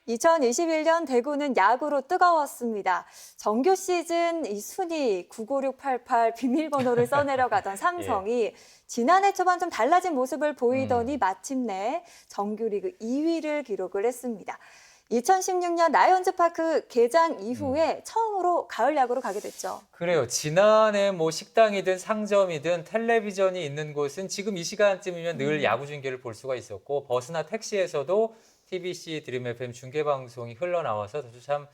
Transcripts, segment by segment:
2021년 대구는 야구로 뜨거웠습니다. 정규 시즌 이 순위 95688 비밀번호를 써내려가던 삼성이 지난해 초반 좀 달라진 모습을 보이더니 마침내 정규리그 2위를 기록을 했습니다. 2016년 라이온즈파크 개장 이후에 처음으로 가을 야구로 가게 됐죠. 그래요. 지난해 뭐 식당이든 상점이든 텔레비전이 있는 곳은 지금 이 시간쯤이면 늘 야구 중계를 볼 수가 있었고 버스나 택시에서도 TBC 드림 FM 중계 방송이 흘러나와서 참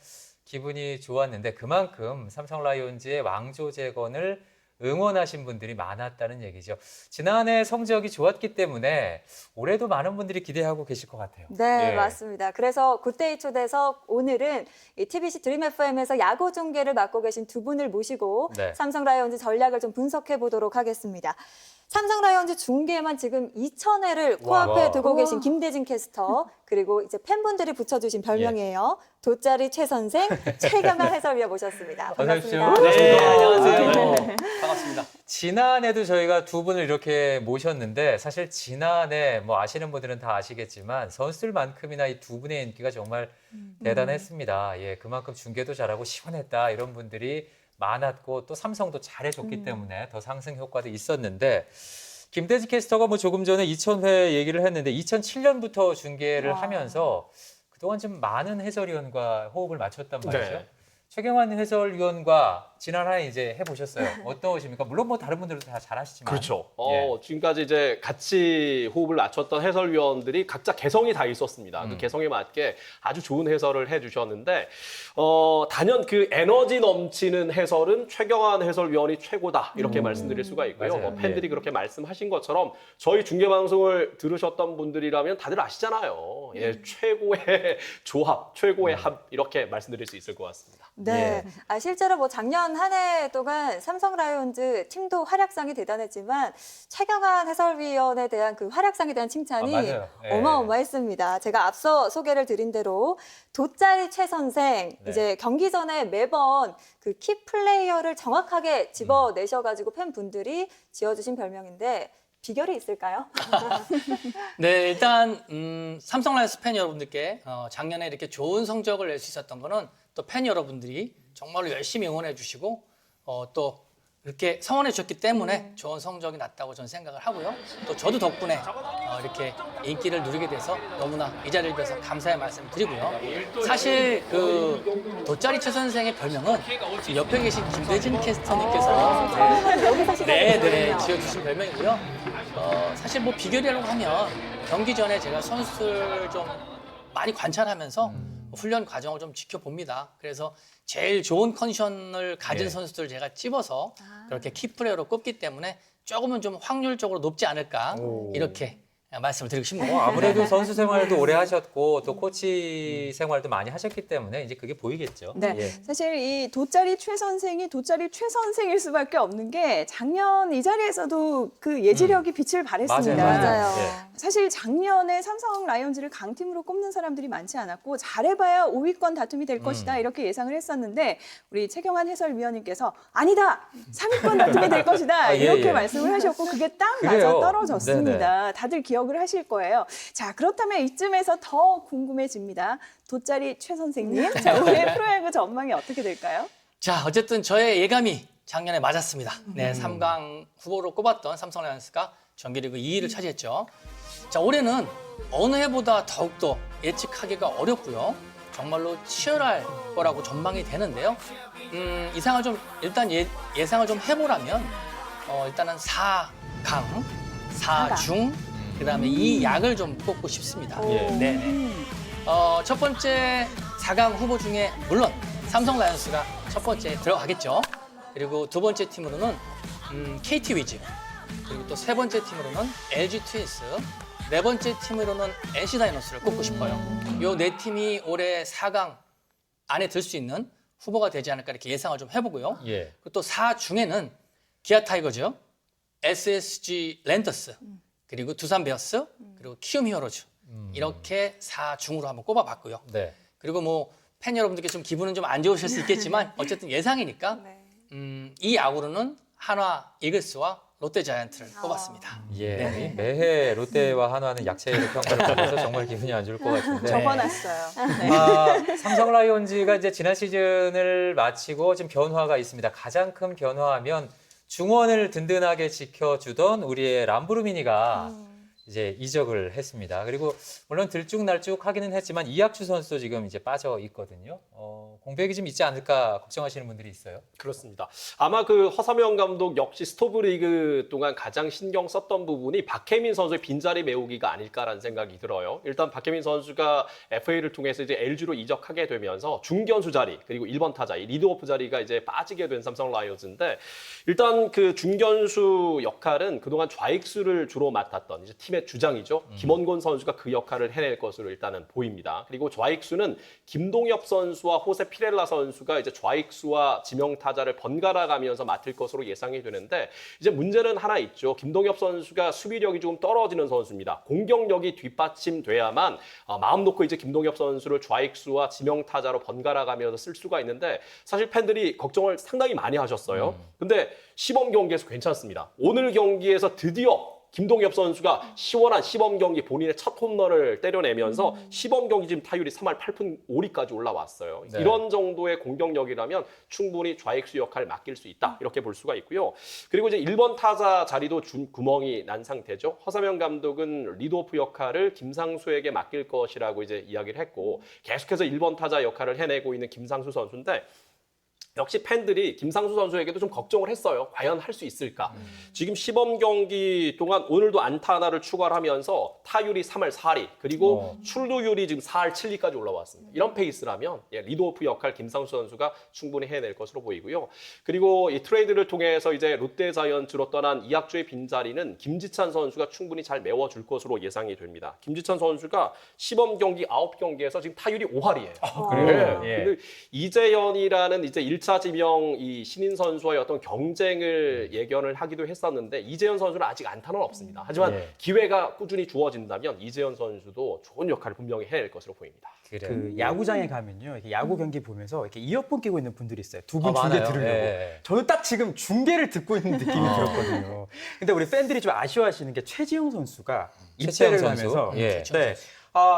기분이 좋았는데 그만큼 삼성 라이온즈의 왕조 재건을 응원하신 분들이 많았다는 얘기죠. 지난해 성적이 좋았기 때문에 올해도 많은 분들이 기대하고 계실 것 같아요. 네, 예. 맞습니다. 그래서 굿데이 초대석 오늘은 이 TBC 드림 FM에서 야구 중계를 맡고 계신 두 분을 모시고 네. 삼성 라이온즈 전략을 좀 분석해 보도록 하겠습니다. 삼성 라이온즈 중계에만 지금 2,000회를 코앞에 와. 두고 계신 김대진 캐스터, 그리고 이제 팬분들이 붙여주신 별명이에요. 돗자리 최 선생, 최경환 해설위원 모셨습니다. 반갑습니다. 어서 오십시오. 네, 안녕하세요. 네. 반갑습니다. 지난해도 저희가 두 분을 이렇게 모셨는데 사실 지난해 뭐 아시는 분들은 다 아시겠지만 선수들만큼이나 이 두 분의 인기가 정말 대단했습니다. 예, 그만큼 중계도 잘하고 시원했다 이런 분들이 많았고 또 삼성도 잘해줬기 때문에 더 상승 효과도 있었는데 김대지 캐스터가 뭐 조금 전에 2000회 얘기를 했는데 2007년부터 중계를 하면서 그동안 좀 많은 해설위원과 호흡을 맞췄단 말이죠. 네. 최경환 해설위원과 지난 한 해 이제 해보셨어요. 어떠십니까? 물론 뭐 다른 분들도 다 잘하시지만. 그렇죠. 예. 지금까지 이제 같이 호흡을 맞췄던 해설위원들이 각자 개성이 다 있었습니다. 그 개성에 맞게 아주 좋은 해설을 해주셨는데, 단연 그 에너지 넘치는 해설은 최경환 해설위원이 최고다 이렇게 말씀드릴 수가 있고요. 맞아요. 뭐 팬들이 예. 그렇게 말씀하신 것처럼 저희 중계 방송을 들으셨던 분들이라면 다들 아시잖아요. 예, 최고의 조합, 최고의 합 이렇게 말씀드릴 수 있을 것 같습니다. 네. 실제로 뭐 작년 한 해 동안 삼성 라이온즈 팀도 활약상이 대단했지만 최경환 해설위원에 대한 그 활약상에 대한 칭찬이 맞아요. 예. 어마어마했습니다. 제가 앞서 소개를 드린 대로 돗자리 최 선생, 네. 이제 경기 전에 매번 그 키 플레이어를 정확하게 집어내셔가지고 팬분들이 지어주신 별명인데 비결이 있을까요? 네, 일단 삼성 라이온즈 팬 여러분들께 작년에 이렇게 좋은 성적을 낼 수 있었던 거는 또 팬 여러분들이 정말로 열심히 응원해 주시고 또 이렇게 성원해 주셨기 때문에 좋은 성적이 났다고 저는 생각을 하고요. 또 저도 덕분에 이렇게 인기를 누리게 돼서 너무나 이 자리를 빌어서 감사의 말씀을 드리고요. 사실 그 돗자리 최 선생의 별명은 지금 옆에 계신 김대진 캐스터님께서 네, 지어주신 별명이고요. 사실 뭐 비결이라고 하면 경기 전에 제가 선수들 좀 많이 관찰하면서 훈련 과정을 좀 지켜봅니다. 그래서 제일 좋은 컨디션을 가진 예. 선수들을 제가 찝어서 그렇게 키플레이어로 꼽기 때문에 조금은 좀 확률적으로 높지 않을까 이렇게 말씀을 드리고 싶네요. 아무래도 선수 생활도 오래 하셨고 또 코치 생활도 많이 하셨기 때문에 이제 그게 보이겠죠. 네, 예. 사실 이 돗자리 최 선생이 돗자리 최 선생일 수밖에 없는 게 작년 이 자리에서도 그 예지력이 빛을 발했습니다. 맞아요. 예. 사실 작년에 삼성 라이온즈를 강팀으로 꼽는 사람들이 많지 않았고 잘해봐야 5위권 다툼이 될 것이다 이렇게 예상을 했었는데 우리 최경환 해설위원님께서 아니다 3위권 다툼이 될 것이다 예, 이렇게 예. 말씀을 하셨고 그게 딱 그래요. 맞아 떨어졌습니다. 다들 기억을 하실 거예요. 자, 그렇다면 이쯤에서 더 궁금해집니다. 돗자리 최 선생님, 자, 올해 프로야구 전망이 어떻게 될까요? 자, 어쨌든 저의 예감이 작년에 맞았습니다. 네, 3강 후보로 꼽았던 삼성 라이온즈가 정규리그 2위를 차지했죠. 자, 올해는 어느 해보다 더욱더 예측하기가 어렵고요. 정말로 치열할 거라고 전망이 되는데요. 이상을 좀 일단 예상을 좀 해보라면 일단은 4강, 4중, 그다음에 2약을 좀 꼽고 싶습니다. 예. 네. 첫 번째 4강 후보 중에 물론 삼성 라이온즈가 첫 번째 들어가겠죠. 그리고 두 번째 팀으로는 KT 위즈, 그리고 또 세 번째 팀으로는 LG 트윈스, 네 번째 팀으로는 NC 다이노스를 꼽고 싶어요. 요 네 팀이 올해 4강 안에 들 수 있는 후보가 되지 않을까 이렇게 예상을 좀 해보고요. 예. 그리고 또 4중에는 기아 타이거즈, SSG 랜더스, 그리고 두산 베어스, 그리고 키움 히어로즈 이렇게 4중으로 한번 꼽아봤고요. 네. 그리고 뭐 팬 여러분들께 좀 기분은 좀 안 좋으실 수 있겠지만 어쨌든 예상이니까 네. 이 야구로는 한화 이글스와 롯데 자이언트를 뽑았습니다. 예, 매해 롯데와 한화는 약체로 평가를 받아서 정말 기분이 안 좋을 것 같은데. 적어놨어요. 네. 삼성 라이온즈가 이제 지난 시즌을 마치고 지금 변화가 있습니다. 가장 큰 변화하면 중원을 든든하게 지켜주던 우리의 람브루미니가 이제 이적을 했습니다. 그리고 물론 들쭉날쭉 하기는 했지만 이학주 선수도 지금 이제 빠져 있거든요. 공백이 좀 있지 않을까 걱정하시는 분들이 있어요. 그렇습니다. 아마 그 허삼영 감독 역시 스토브리그 동안 가장 신경 썼던 부분이 박혜민 선수의 빈자리 메우기가 아닐까라는 생각이 들어요. 일단 박혜민 선수가 FA를 통해서 이제 LG로 이적하게 되면서 중견수 자리 그리고 1번 타자 이 리드오프 자리가 이제 빠지게 된 삼성 라이온즈인데 일단 그 중견수 역할은 그동안 좌익수를 주로 맡았던 이제 팀의 주장이죠. 김원곤 선수가 그 역할을 해낼 것으로 일단은 보입니다. 그리고 좌익수는 김동엽 선수와 호세 피렐라 선수가 이제 좌익수와 지명 타자를 번갈아 가면서 맡을 것으로 예상이 되는데 이제 문제는 하나 있죠. 김동엽 선수가 수비력이 조금 떨어지는 선수입니다. 공격력이 뒷받침돼야만 마음 놓고 이제 김동엽 선수를 좌익수와 지명 타자로 번갈아 가면서 쓸 수가 있는데 사실 팬들이 걱정을 상당히 많이 하셨어요. 근데 시범 경기에서 괜찮습니다. 오늘 경기에서 드디어 김동엽 선수가 시원한 시범 경기 본인의 첫 홈런을 때려내면서 시범 경기 지금 타율이 3할 8푼 5리까지 올라왔어요. 네. 이런 정도의 공격력이라면 충분히 좌익수 역할을 맡길 수 있다. 이렇게 볼 수가 있고요. 그리고 이제 1번 타자 자리도 준 구멍이 난 상태죠. 허삼영 감독은 리드오프 역할을 김상수에게 맡길 것이라고 이제 이야기를 했고 계속해서 1번 타자 역할을 해내고 있는 김상수 선수인데 역시 팬들이 김상수 선수에게도 좀 걱정을 했어요. 과연 할 수 있을까? 지금 시범 경기 동안 오늘도 안타 하나를 추가를 하면서 타율이 3할 4리 그리고 출루율이 지금 4할 7리까지 올라왔습니다. 이런 페이스라면 리드오프 역할 김상수 선수가 충분히 해낼 것으로 보이고요. 그리고 이 트레이드를 통해서 이제 롯데 자이언츠로 떠난 이학주의 빈자리는 김지찬 선수가 충분히 잘 메워줄 것으로 예상이 됩니다. 김지찬 선수가 시범 경기 9경기에서 지금 타율이 5할이에요. 그래요? 네. 예. 근데 이재현이라는 이제 1차 지명 이 신인 선수와의 어떤 경쟁을 예견을 하기도 했었는데 이재현 선수는 아직 안타는 없습니다. 하지만 예. 기회가 꾸준히 주어진다면 이재현 선수도 좋은 역할을 분명히 해낼 것으로 보입니다. 그래요. 그 야구장에 가면요, 이렇게 야구 경기 보면서 이렇게 이어폰 끼고 있는 분들이 있어요. 두 분 중계 많아요. 들으려고. 예. 저는 딱 지금 중계를 듣고 있는 느낌이 들었거든요. 근데 우리 팬들이 좀 아쉬워하시는 게 최지용 선수가 최지용 입대를 선수? 하면서 예. 네.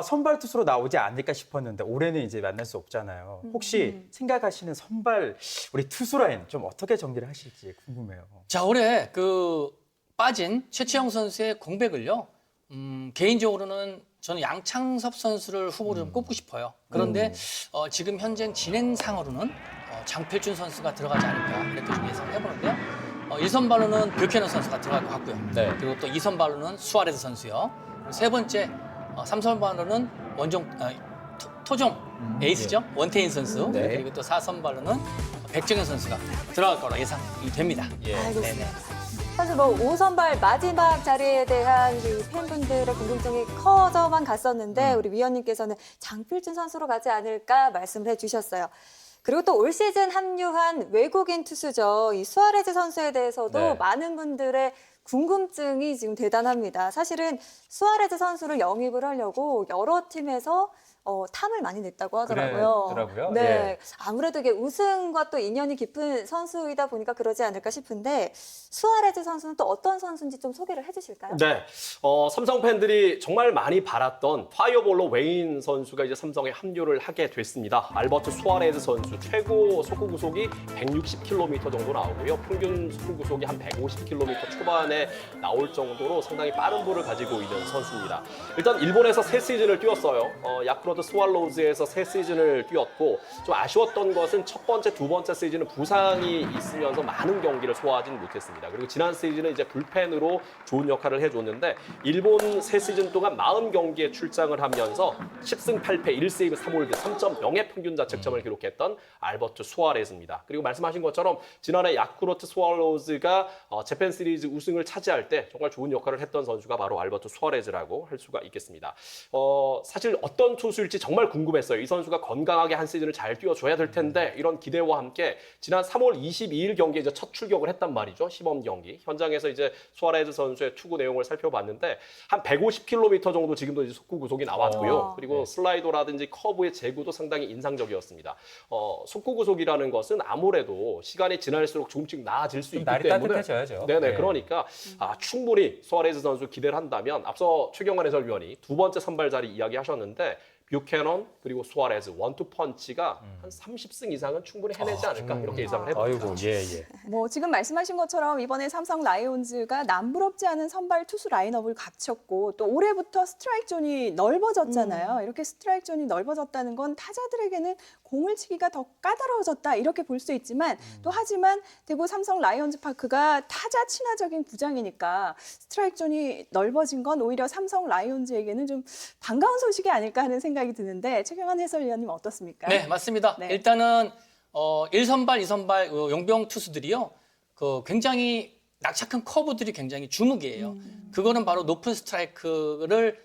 선발 투수로 나오지 않을까 싶었는데 올해는 이제 만날 수 없잖아요. 혹시 생각하시는 선발 우리 투수 라인 좀 어떻게 정리를 하실지 궁금해요. 자, 올해 그 빠진 최치영 선수의 공백을요. 개인적으로는 저는 양창섭 선수를 후보로 좀 꼽고 싶어요. 그런데 지금 현재 진행상으로는 장필준 선수가 들어가지 않을까 이렇게 좀 예상을 해보는데요. 1선발로는 뷰캐넌 선수가 들어갈 것 같고요. 네. 그리고 또 2선발로는 수아레스 선수요. 그리고 세 번째 3선발로는 토종 에이스죠. 원태인 선수. 네. 그리고 또 4선발로는 백정현 선수가 들어갈 거로 예상이 됩니다. 예. 알겠습니다. 사실 뭐 5선발 마지막 자리에 대한 이 팬분들의 궁금증이 커져만 갔었는데 우리 위원님께서는 장필준 선수로 가지 않을까 말씀을 해주셨어요. 그리고 또 올 시즌 합류한 외국인 투수죠. 이 수아레즈 선수에 대해서도 네. 많은 분들의 궁금증이 지금 대단합니다. 사실은 수아레즈 선수를 영입을 하려고 여러 팀에서 탐을 많이 냈다고 하더라고요. 그랬더라고요. 네, 예. 아무래도 이게 우승과 또 인연이 깊은 선수이다 보니까 그러지 않을까 싶은데 수아레즈 선수는 또 어떤 선수인지 좀 소개를 해주실까요? 네, 삼성 팬들이 정말 많이 바랐던 파이어볼로 웨인 선수가 이제 삼성에 합류를 하게 됐습니다. 알버트 수아레즈 선수 최고 속구 구속이 160km 정도 나오고요. 평균 속구 구속이 한 150km 초반에 나올 정도로 상당히 빠른 볼을 가지고 있는 선수입니다. 일단 일본에서 3시즌을 뛰었어요. 야쿠르트 스왈로우즈에서 3시즌을 뛰었고 좀 아쉬웠던 것은 첫 번째, 두 번째 시즌은 부상이 있으면서 많은 경기를 소화하지는 못했습니다. 그리고 지난 시즌은 이제 불펜으로 좋은 역할을 해줬는데 일본 3시즌 동안 40경기에 출장을 하면서 10승 8패 1세이브 3홀드 3.0의 평균 자책점을 기록했던 알버트 수아레즈입니다. 그리고 말씀하신 것처럼 지난해 야쿠르트 스왈로우즈가 재팬 시리즈 우승을 차지할 때 정말 좋은 역할을 했던 선수가 바로 알버트 수아레즈라고 할 수가 있겠습니다. 사실 어떤 투수 투수일지 정말 궁금했어요. 이 선수가 건강하게 한 시즌을 잘 뛰어줘야 될 텐데 이런 기대와 함께 지난 3월 22일 경기에 이제 첫 출격을 했단 말이죠. 시범 경기. 현장에서 이제 수아레즈 선수의 투구 내용을 살펴봤는데 한 150km 정도 지금도 이제 속구 구속이 나왔고요. 그리고 슬라이더라든지 커브의 제구도 상당히 인상적이었습니다. 속구 구속이라는 것은 아무래도 시간이 지날수록 조금씩 나아질 수 좀 있기 날이 때문에 따뜻해져야죠. 네네. 네. 그러니까 충분히 수아레즈 선수 기대를 한다면 앞서 최경환 해설위원이 두 번째 선발 자리 이야기하셨는데 뷰캐넌 그리고 수아레즈 원투 펀치가 한 30승 이상은 충분히 해내지 않을까 이렇게 예상을 해봅니다. 아이고, 예, 예. 뭐 지금 말씀하신 것처럼 이번에 삼성 라이온즈가 남부럽지 않은 선발 투수 라인업을 갖췄고 또 올해부터 스트라이크 존이 넓어졌잖아요. 이렇게 스트라이크 존이 넓어졌다는 건 타자들에게는 공을 치기가 더 까다로워졌다 이렇게 볼 수 있지만 또 하지만 대구 삼성 라이온즈 파크가 타자 친화적인 구장이니까 스트라이크 존이 넓어진 건 오히려 삼성 라이온즈에게는 좀 반가운 소식이 아닐까 하는 생각이 드는데 최경환 해설위원님 어떻습니까? 네, 맞습니다. 네. 일단은 1선발, 2선발 용병 투수들이요. 굉장히 낙차큰 커브들이 굉장히 주목이에요. 그거는 바로 높은 스트라이크를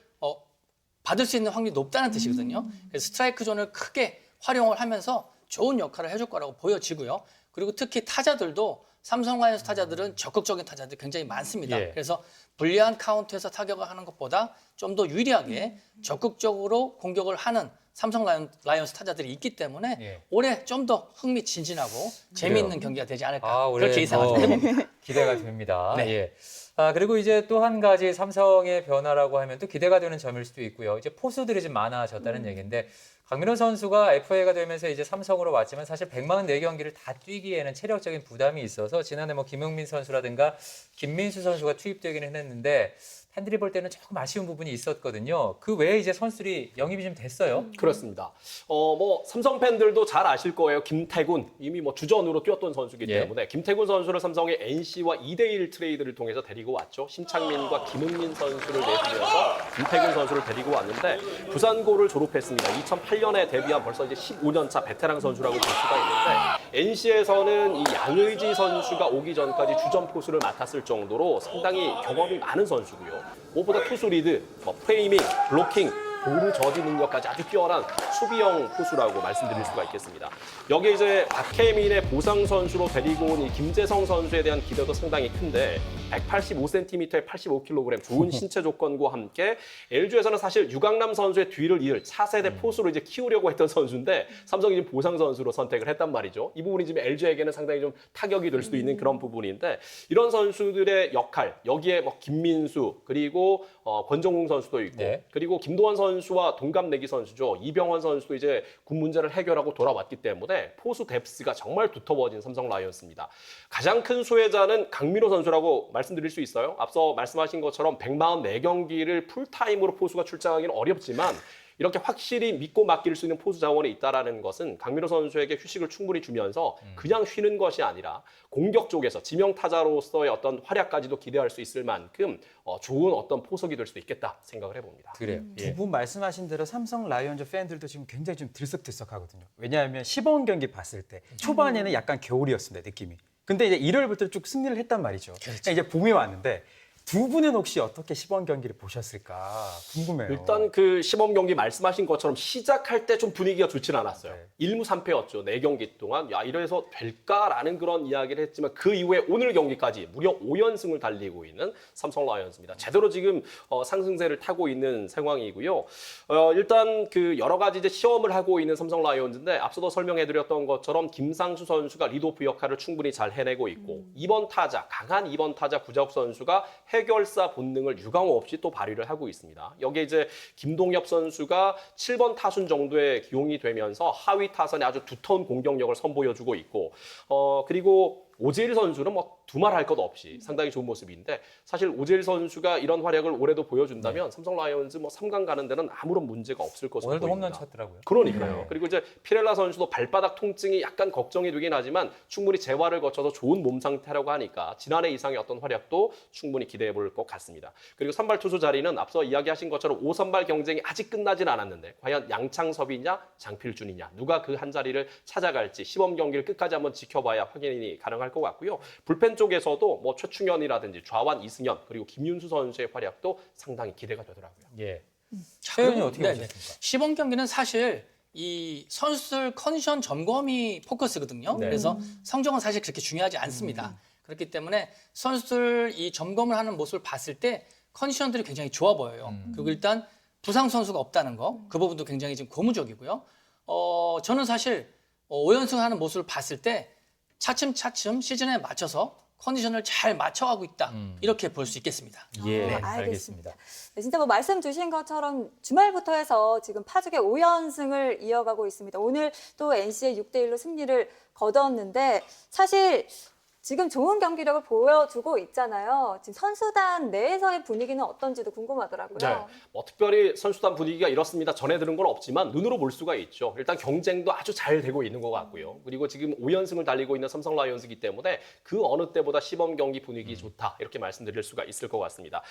받을 수 있는 확률이 높다는 뜻이거든요. 그래서 스트라이크 존을 크게 활용을 하면서 좋은 역할을 해줄 거라고 보여지고요. 그리고 특히 타자들도 삼성 라이온즈 타자들은 적극적인 타자들이 굉장히 많습니다. 예. 그래서 불리한 카운트에서 타격을 하는 것보다 좀 더 유리하게 적극적으로 공격을 하는 삼성 라이온즈 타자들이 있기 때문에 예. 올해 좀 더 흥미진진하고 재미있는 경기가 되지 않을까 올해 그렇게 예상을 뭐 해봅니다. 기대가 됩니다. 네. 예. 그리고 이제 또 한 가지 삼성의 변화라고 하면 또 기대가 되는 점일 수도 있고요. 이제 포수들이 좀 많아졌다는 얘기인데 강민호 선수가 FA가 되면서 이제 삼성으로 왔지만 사실 144경기를 다 뛰기에는 체력적인 부담이 있어서 지난해 뭐 김흥민 선수라든가 김민수 선수가 투입되기는 했는데 팬들이 볼 때는 조금 아쉬운 부분이 있었거든요. 그 외에 이제 선수들이 영입이 좀 됐어요. 그렇습니다. 뭐 삼성 팬들도 잘 아실 거예요. 김태군 이미 뭐 주전으로 뛰었던 선수이기 예. 때문에 김태군 선수를 삼성의 NC와 2대1 트레이드를 통해서 데리고 왔죠. 심창민과 김흥민 선수를 내주면서 김태군 선수를 데리고 왔는데 부산고를 졸업했습니다. 2008년에 데뷔한 벌써 이제 15년 차 베테랑 선수라고 볼 수가 있는데 NC에서는 이 양의지 선수가 오기 전까지 주전 포수를 맡았을 정도로 상당히 경험이 많은 선수고요. 무엇보다 투수 리드, 프레이밍, 블로킹, 볼을 저지 능력까지 아주 뛰어난 수비형 포수라고 말씀드릴 수가 있겠습니다. 여기에 이제 박혜민의 보상 선수로 데리고 온 이 김재성 선수에 대한 기대도 상당히 큰데 185cm에 85kg 좋은 신체 조건과 함께 LG에서는 사실 유강남 선수의 뒤를 이을 차세대 포수로 이제 키우려고 했던 선수인데 삼성이 지금 보상 선수로 선택을 했단 말이죠. 이 부분이 지금 LG에게는 상당히 좀 타격이 될 수도 있는 그런 부분인데 이런 선수들의 역할 여기에 뭐 김민수 그리고 권정웅 선수도 있고 네. 그리고 김도환 선수와 동갑내기 선수죠. 이병헌 선수도 이제 군 문제를 해결하고 돌아왔기 때문에 포수 뎁스가 정말 두터워진 삼성 라이온스입니다. 가장 큰 수혜자는 강민호 선수라고 말씀드릴 수 있어요. 앞서 말씀하신 것처럼 144경기를 풀타임으로 포수가 출장하기는 어렵지만 이렇게 확실히 믿고 맡길 수 있는 포수 자원이 있다는 것은 강민호 선수에게 휴식을 충분히 주면서 그냥 쉬는 것이 아니라 공격 쪽에서 지명 타자로서의 어떤 활약까지도 기대할 수 있을 만큼 좋은 어떤 포석이 될 수도 있겠다 생각을 해봅니다. 그래요. 예. 두 분 말씀하신 대로 삼성 라이온즈 팬들도 지금 굉장히 좀 들썩들썩하거든요. 왜냐하면 시범 경기 봤을 때 초반에는 약간 겨울이었습니다, 느낌이. 근데 이제 1월부터 쭉 승리를 했단 말이죠. 그러니까 이제 봄이 왔는데 두 분은 혹시 어떻게 시범 경기를 보셨을까 궁금해요. 일단 그 시범 경기 말씀하신 것처럼 시작할 때 좀 분위기가 좋지는 않았어요. 네. 1무 3패였죠. 4경기 동안. 야, 이래서 될까라는 그런 이야기를 했지만 그 이후에 오늘 경기까지 무려 5연승을 달리고 있는 삼성 라이온즈입니다. 제대로 지금 상승세를 타고 있는 상황이고요. 일단 그 여러 가지 이제 시험을 하고 있는 삼성 라이온즈인데 앞서도 설명해드렸던 것처럼 김상수 선수가 리드오프 역할을 충분히 잘 해내고 있고 2번 타자, 강한 2번 타자 구자욱 선수가 해결사 본능을 유강호 없이 또 발휘를 하고 있습니다. 여기에 이제 김동엽 선수가 7번 타순 정도에 기용이 되면서 하위 타선에 아주 두터운 공격력을 선보여주고 있고 그리고 오재일 선수는 뭐 두말할 것 없이 상당히 좋은 모습인데 사실 오재일 선수가 이런 활약을 올해도 보여준다면 삼성 라이온즈 뭐 3강 가는 데는 아무런 문제가 없을 것으로 오늘도 보입니다. 홈런 쳤더라고요. 그러니까요. 네. 그리고 이제 피렐라 선수도 발바닥 통증이 약간 걱정이 되긴 하지만 충분히 재활을 거쳐서 좋은 몸 상태라고 하니까 지난해 이상의 어떤 활약도 충분히 기대해 볼 것 같습니다. 그리고 선발 투수 자리는 앞서 이야기하신 것처럼 5선발 경쟁이 아직 끝나진 않았는데 과연 양창섭이냐 장필준이냐 누가 그 한 자리를 찾아갈지 시범 경기를 끝까지 한번 지켜봐야 확인이 가능할 것 같고요. 불펜 쪽에서도 뭐 최충현이라든지 좌완 이승현 그리고 김윤수 선수의 활약도 상당히 기대가 되더라고요. 예. 최현이 어떻게 네네. 보셨습니까? 시범 경기는 사실 이 선수들 컨디션 점검이 포커스거든요. 네. 그래서 성적은 사실 그렇게 중요하지 않습니다. 그렇기 때문에 선수들 이 점검을 하는 모습을 봤을 때 컨디션들이 굉장히 좋아 보여요. 그리고 일단 부상 선수가 없다는 거, 그 부분도 굉장히 지금 고무적이고요. 저는 사실 5연승 하는 모습을 봤을 때 차츰차츰 시즌에 맞춰서 컨디션을 잘 맞춰가고 있다. 이렇게 볼 수 있겠습니다. 예, 알겠습니다. 알겠습니다. 네, 진짜 뭐 말씀 주신 것처럼 주말부터 해서 지금 파죽의 5연승을 이어가고 있습니다. 오늘 또 NC의 6대1로 승리를 거뒀는데 사실 지금 좋은 경기력을 보여주고 있잖아요. 지금 선수단 내에서의 분위기는 어떤지도 궁금하더라고요. 네. 뭐 특별히 선수단 분위기가 이렇습니다. 전해 들은 건 없지만 눈으로 볼 수가 있죠. 일단 경쟁도 아주 잘 되고 있는 것 같고요. 그리고 지금 5연승을 달리고 있는 삼성 라이온즈이기 때문에 그 어느 때보다 시범 경기 분위기 좋다 이렇게 말씀드릴 수가 있을 것 같습니다.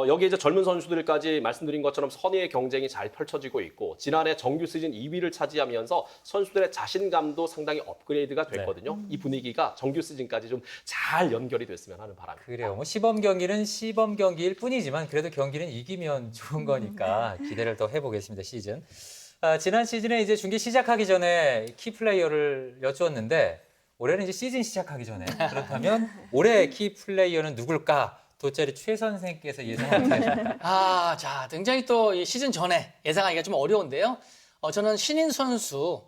여기 이제 젊은 선수들까지 말씀드린 것처럼 선의의 경쟁이 잘 펼쳐지고 있고 지난해 정규 시즌 2위를 차지하면서 선수들의 자신감도 상당히 업그레이드가 됐거든요. 이 분위기가 정규 시즌까지 좀 잘 연결이 됐으면 하는 바람입니다. 그래요. 뭐 시범 경기는 시범 경기일 뿐이지만 그래도 경기는 이기면 좋은 거니까 기대를 더 해보겠습니다. 시즌. 지난 시즌에 이제 중계 시작하기 전에 키 플레이어를 여쭈었는데 올해는 이제 시즌 시작하기 전에 그렇다면 올해 키 플레이어는 누굴까? 돗자리 최 선생께서 예상하는 자, 굉장히 또 이 시즌 전에 예상하기가 좀 어려운데요. 저는 신인 선수,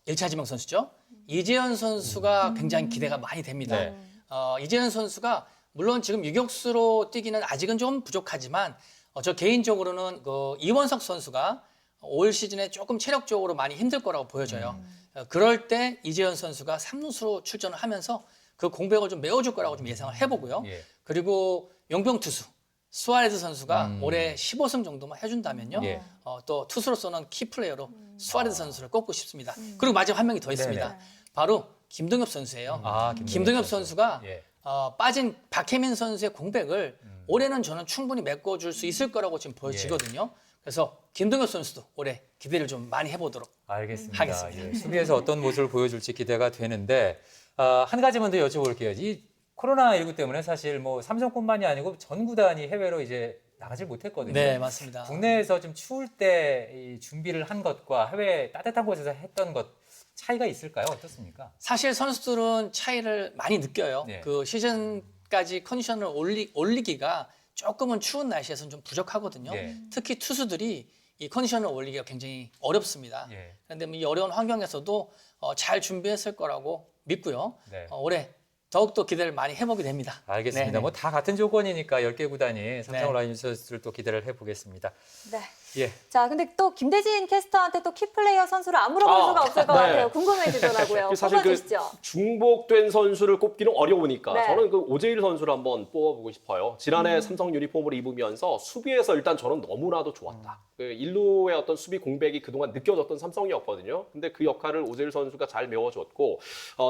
1차 지명 선수죠. 이재현 선수가 굉장히 기대가 많이 됩니다. 네. 이재현 선수가 물론 지금 유격수로 뛰기는 아직은 좀 부족하지만 저 개인적으로는 그 이원석 선수가 올 시즌에 조금 체력적으로 많이 힘들 거라고 보여져요. 그럴 때 이재현 선수가 3루수로 출전을 하면서 그 공백을 좀 메워줄 거라고 좀 예상을 해보고요. 예. 그리고 용병 투수 수아레즈 선수가 올해 15승 정도만 해준다면요. 예. 또 투수로서는 키 플레이어로 수아레즈 선수를 꼽고 싶습니다. 그리고 마지막 한 명이 더 있습니다. 네네. 바로 김동엽 선수예요. 김동엽 김동엽 선수가 예. 빠진 박혜민 선수의 공백을 올해는 저는 충분히 메꿔줄 수 있을 거라고 지금 보여지거든요. 그래서 김동엽 선수도 올해 기대를 좀 많이 해보도록 알겠습니다. 하겠습니다. 예, 수비에서 어떤 모습을 보여줄지 기대가 되는데 한 가지만 더 여쭤볼게요. 이 코로나19 때문에 사실 뭐 삼성뿐만이 아니고 전 구단이 해외로 이제 나가질 못했거든요. 네, 맞습니다. 국내에서 좀 추울 때 이 준비를 한 것과 해외 따뜻한 곳에서 했던 것 차이가 있을까요? 어떻습니까? 사실 선수들은 차이를 많이 느껴요. 네. 그 시즌까지 컨디션을 올리기가 조금은 추운 날씨에서는 좀 부족하거든요. 네. 특히 투수들이 이 컨디션을 올리기가 굉장히 어렵습니다. 예. 그런데 이 어려운 환경에서도 잘 준비했을 거라고 믿고요. 네. 올해 더욱더 기대를 많이 해보게 됩니다. 알겠습니다. 네네. 뭐 다 같은 조건이니까 10개 구단이 삼성 네. 라이온즈를 또 기대를 해보겠습니다. 네. 예. 자, 근데 또 김대진 캐스터한테 또 키플레이어 선수를 안 물어볼 수가 없을 것 네. 같아요. 궁금해지더라고요. 사실 그 뽑아주시죠. 중복된 선수를 꼽기는 어려우니까 네. 저는 그 오재일 선수를 한번 뽑아보고 싶어요. 지난해 삼성 유니폼을 입으면서 수비에서 일단 저는 너무나도 좋았다. 그 일루의 어떤 수비 공백이 그동안 느껴졌던 삼성이었거든요. 근데 그 역할을 오재일 선수가 잘 메워줬고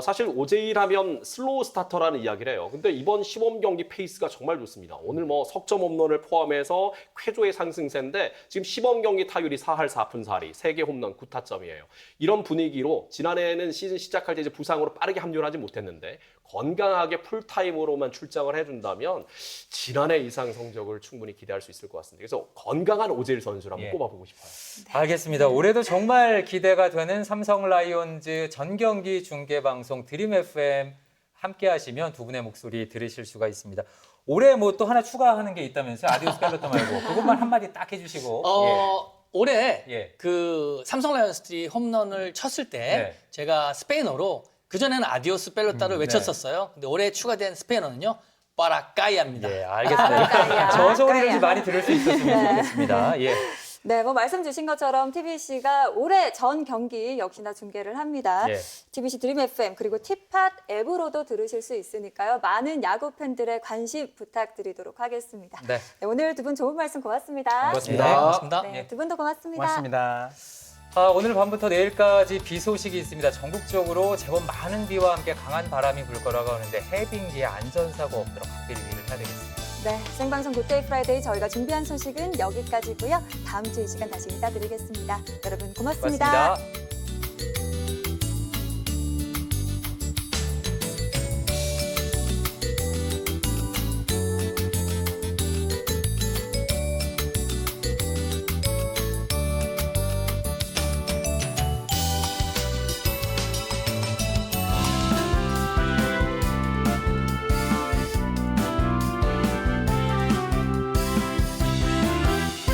사실 오재일 하면 슬로우 스타터라는 이야기를 해요. 근데 이번 시범 경기 페이스가 정말 좋습니다. 오늘 뭐 석점 홈런을 포함해서 쾌조의 상승세인데 지금 시범 경기 타율이 4할 4푼 4리, 3개 홈런 9타점이에요. 이런 분위기로 지난해에는 시즌 시작할 때 이제 부상으로 빠르게 합류를 하지 못했는데 건강하게 풀타임으로만 출장을 해준다면 지난해 이상 성적을 충분히 기대할 수 있을 것 같습니다. 그래서 건강한 오재일 선수를 한번 예. 꼽아보고 싶어요. 알겠습니다. 올해도 정말 기대가 되는 삼성 라이온즈 전경기 중계 방송 드림 FM 함께 하시면 두 분의 목소리 들으실 수가 있습니다. 올해 뭐 또 하나 추가하는 게 있다면서요? 아디오스 펠로토 말고 그것만 한마디 딱 해주시고. 올해 예. 그 삼성 라이온스들이 홈런을 쳤을 때 네. 제가 스페인어로 그전에는 아디오스 펠로타를 외쳤었어요. 근데 올해 추가된 스페인어는요. 빠라까이아입니다. 예, 알겠습니다. 저 소리를 좀 많이 들을 수 있었으면 좋겠습니다. 예. 네, 뭐 말씀 주신 것처럼 TBC가 올해 전 경기 역시나 중계를 합니다. 예. TBC 드림 FM 그리고 티팟 앱으로도 들으실 수 있으니까요. 많은 야구 팬들의 관심 부탁드리도록 하겠습니다. 네. 네, 오늘 두 분 좋은 말씀 고맙습니다. 고맙습니다. 네, 고맙습니다. 네, 두 분도 고맙습니다. 고맙습니다. 오늘 밤부터 내일까지 비 소식이 있습니다. 전국적으로 제법 많은 비와 함께 강한 바람이 불 거라고 하는데 해빙기에 안전사고 없도록 각별히 유의를 해야 되겠습니다. 네, 생방송 굿데이 프라이데이 저희가 준비한 소식은 여기까지고요. 다음 주 이 시간 다시 인사드리겠습니다. 여러분 고맙습니다. 고맙습니다.